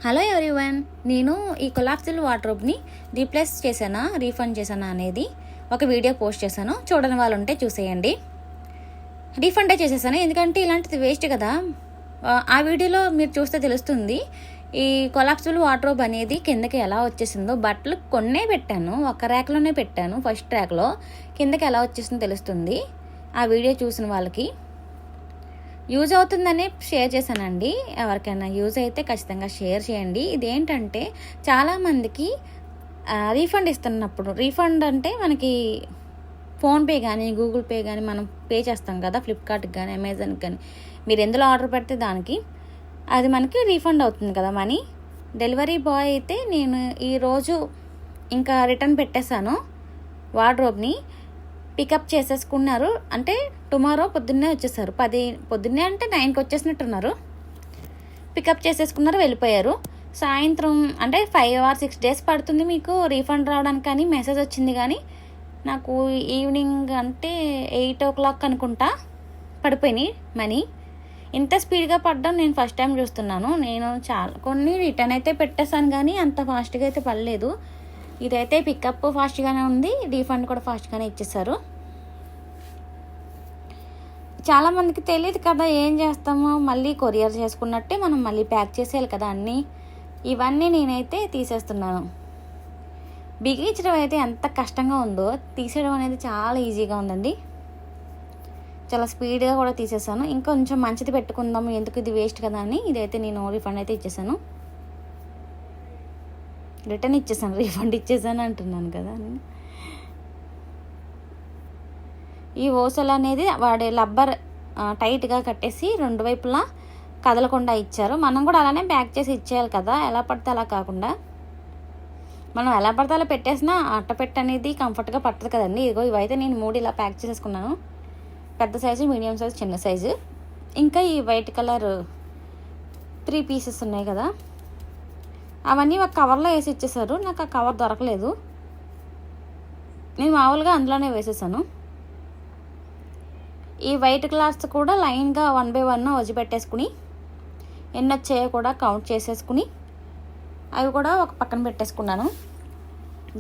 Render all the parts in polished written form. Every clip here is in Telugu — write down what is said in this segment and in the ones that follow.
హలో ఎవ్రీవన్, నేను ఈ కొలాప్సిబుల్ వార్డ్రోబ్ని రీప్లేస్ చేశానా రీఫండ్ చేశానా అనేది ఒక వీడియో పోస్ట్ చేశాను. చూడని వాళ్ళు ఉంటే చూసేయండి. రీఫండే చేసేసాను, ఎందుకంటే ఇలాంటిది వేస్ట్ కదా. ఆ వీడియోలో మీరు చూస్తే తెలుస్తుంది ఈ కొలాప్సిబుల్ వార్డ్రోబ్ అనేది కిందకి ఎలా వచ్చేసిందో. బట్టలు కొన్నే పెట్టాను, ఒక ర్యాక్లోనే పెట్టాను, ఫస్ట్ ర్యాక్లో. కిందకి ఎలా వచ్చేసిందో తెలుస్తుంది ఆ వీడియో చూసిన వాళ్ళకి. యూజ్ అవుతుందని షేర్ చేశానండి. ఎవరికైనా యూజ్ అయితే ఖచ్చితంగా షేర్ చేయండి. ఇదేంటంటే చాలామందికి రీఫండ్ ఇస్తున్నప్పుడు, రీఫండ్ అంటే మనకి ఫోన్పే కానీ గూగుల్ పే కానీ మనం పే చేస్తాం కదా, ఫ్లిప్కార్ట్కి కానీ అమెజాన్కి కానీ. మీరు ఎందులో ఆర్డర్ పెడితే దానికి అది మనకి రీఫండ్ అవుతుంది కదా మనీ. డెలివరీ బాయ్ అయితే నేను ఈరోజు ఇంకా రిటర్న్ పెట్టేశాను. వార్డ్రోబ్ని పికప్ చేసేసుకున్నారు. అంటే టుమారో పొద్దున్నే వచ్చేసారు. పొద్దున్నే అంటే 9కి వచ్చేసినట్టున్నారు. పికప్ చేసేసుకున్నారు, వెళ్ళిపోయారు. సాయంత్రం అంటే 5 or 6 days పడుతుంది మీకు రీఫండ్ రావడానికి. కానీ మెసేజ్ వచ్చింది, కానీ నాకు ఈవినింగ్ అంటే 8 o'clock అనుకుంటా పడిపోయినాయి మనీ. ఇంత స్పీడ్గా పడడం నేను ఫస్ట్ టైం చూస్తున్నాను. నేను కొన్ని రిటర్న్ అయితే పెట్టేశాను, కానీ అంత ఫాస్ట్గా అయితే పడలేదు. ఇదైతే పికప్ ఫాస్ట్గానే ఉంది, రీఫండ్ కూడా ఫాస్ట్గానే ఇచ్చేసారు. చాలామందికి తెలియదు కదా, ఏం చేస్తామో మళ్ళీ కొరియర్ చేసుకున్నట్టే మనం మళ్ళీ ప్యాక్ చేసేయాలి కదా అన్నీ. ఇవన్నీ నేనైతే తీసేస్తున్నాను. బిగించడం అయితే ఎంత కష్టంగా ఉందో తీసేయడం అనేది చాలా ఈజీగా ఉందండి. చాలా స్పీడ్గా కూడా తీసేసాను. ఇంకొంచెం మంచిది పెట్టుకుందాము, ఎందుకు ఇది వేస్ట్ కదా అని ఇదైతే నేను రీఫండ్ అయితే ఇచ్చేసాను. రిటర్న్ ఇచ్చేసాను, రీఫండ్ ఇచ్చేసాను అంటున్నాను కదా. ఈ ఓసలు అనేది వాడే రబ్బర్ టైట్గా కట్టేసి 2 వైపులా కదలకుండా ఇచ్చారు. మనం కూడా అలానే ప్యాక్ చేసి ఇచ్చేయాలి కదా, ఎలా పడితే అలా కాకుండా. మనం ఎలా పడితే అలా పెట్టేసినా అట్టపెట్టు అనేది కంఫర్ట్గా పట్టదు కదండి. ఇదిగో ఇవైతే నేను 3 ఇలా ప్యాక్ చేసేసుకున్నాను. పెద్ద సైజు, మీడియం సైజు, చిన్న సైజు. ఇంకా ఈ వైట్ కలర్ 3 pieces ఉన్నాయి కదా, అవన్నీ ఒక కవర్లో వేసి ఇచ్చేసారు. నాకు ఆ కవర్ దొరకలేదు, నేను మామూలుగా అందులోనే వేసేసాను. ఈ వైట్ క్లాత్స్ కూడా లైన్గా 1 by 1 వదిలిపెట్టేసుకుని ఎన్ని వచ్చాయో కూడా కౌంట్ చేసేసుకుని అవి కూడా ఒక పక్కన పెట్టేసుకున్నాను.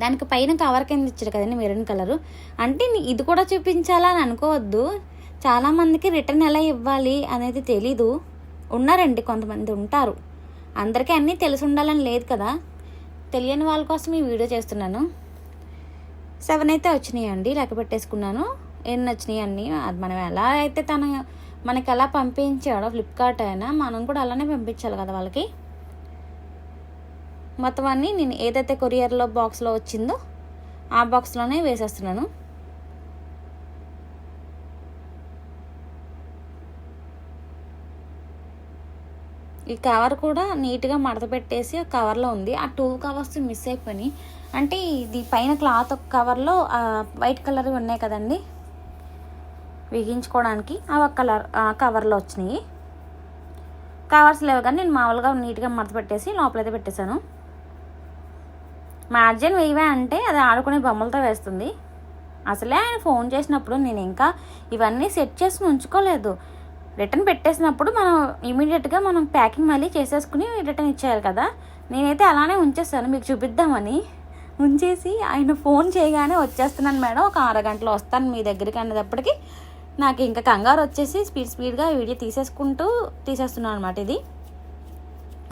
దానికి పైన కవర్ కింద ఇచ్చారు కదండి మెరూన్ కలరు. అంటే ఇది కూడా చూపించాలని అనుకోవద్దు, చాలామందికి రిటర్న్ ఎలా ఇవ్వాలి అనేది తెలీదు. ఉన్నారండి, కొంతమంది ఉంటారు. అందరికీ అన్నీ తెలిసి ఉండాలని లేదు కదా. తెలియని వాళ్ళ కోసం ఈ వీడియో చేస్తున్నాను. 7 అయితే వచ్చినాయండి, లెక్క పెట్టేసుకున్నాను ఎన్ని వచ్చినాయి అన్నీ. అది మనం ఎలా అయితే మనకి ఎలా పంపించాడో ఫ్లిప్కార్ట్ అయినా మనం కూడా అలానే పంపించాలి కదా వాళ్ళకి. మొత్తం అన్నీ నేను ఏదైతే కొరియర్లో బాక్స్లో వచ్చిందో ఆ బాక్స్లోనే వేసేస్తున్నాను. ఈ కవర్ కూడా నీట్గా మడత పెట్టేసి కవర్లో ఉంది. ఆ 2 covers మిస్ అయిపోయినాయి. అంటే ఇది పైన క్లాత్ కవర్లో వైట్ కలర్ ఉన్నాయి కదండి బిగించుకోవడానికి, ఆ ఒక కవర్లో వచ్చినాయి. కవర్స్ లేవు కానీ నేను మామూలుగా నీట్గా మడత పెట్టేసి లోపలైతే పెట్టేశాను. మార్జిన్ వేయవే అంటే అది ఆడుకునే బొమ్మలతో వేస్తుంది. అసలే ఆయన ఫోన్ చేసినప్పుడు నేను ఇంకా ఇవన్నీ సెట్ చేసి ఉంచుకోలేదు. రిటర్న్ పెట్టేసినప్పుడు మనం ఇమీడియట్గా మనం ప్యాకింగ్ మళ్ళీ చేసేసుకుని రిటర్న్ ఇచ్చేయాలి కదా. నేనైతే అలానే ఉంచేస్తాను మీకు చూపిద్దామని. ఉంచేసి ఆయన ఫోన్ చేయగానే వచ్చేస్తున్నాను మేడం, ఒక 6 గంటలో వస్తాను మీ దగ్గరికి అనేటప్పటికి నాకు ఇంకా కంగారు వచ్చేసి స్పీడ్గా వీడియో తీసేస్తున్నాను అనమాట. ఇది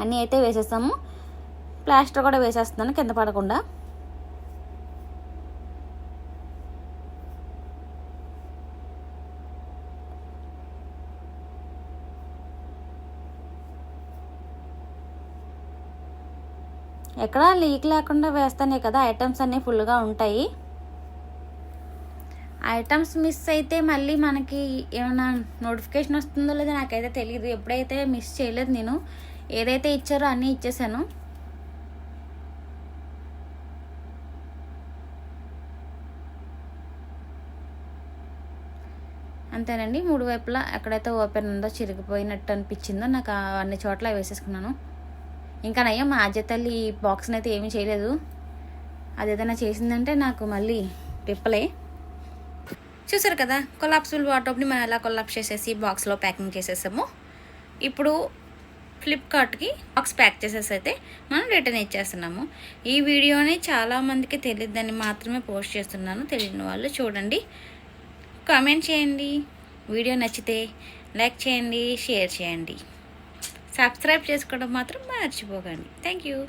అన్నీ అయితే వేసేస్తాము. ప్లాస్టర్ కూడా వేసేస్తున్నాను కింద పడకుండా. ఎక్కడా లీక్ లేకుండా వేస్తానే కదా ఐటమ్స్ అన్నీ ఫుల్గా ఉంటాయి. ఐటమ్స్ మిస్ అయితే మళ్ళీ మనకి ఏమైనా నోటిఫికేషన్ వస్తుందో లేదో నాకైతే తెలియదు. ఎప్పుడైతే మిస్ చేయలేదు, నేను ఏదైతే ఇచ్చారో అన్నీ ఇచ్చేసాను. అంతేనండి. 3 వైపులా ఎక్కడైతే ఓపెన్ ఉందో చిరిగిపోయినట్టు అనిపించిందో నాకు అన్ని చోట్ల వేసేసుకున్నాను. ఇంకా నయ్యం మా తల్లి ఈ బాక్స్ని అయితే ఏమీ చేయలేదు. అది ఏదైనా చేసిందంటే నాకు మళ్ళీ టిప్పలే. చూసారు కదా కొలాప్సిబుల్ వార్డ్రోబ్ని మనం ఎలా కొలాప్స్ చేసేసి బాక్స్లో ప్యాకింగ్ చేసేసాము. ఇప్పుడు ఫ్లిప్కార్ట్కి బాక్స్ ప్యాక్ చేసేసి అయితే మనం రిటర్న్ ఇచ్చేస్తున్నాము. ఈ వీడియోని చాలామందికి తెలియదని మాత్రమే పోస్ట్ చేస్తున్నాను. తెలియని వాళ్ళు చూడండి, కామెంట్ చేయండి. వీడియో నచ్చితే లైక్ చేయండి, షేర్ చేయండి, సబ్స్క్రైబ్ చేసుకోవడం మాత్రం మర్చిపోకండి. Thank you.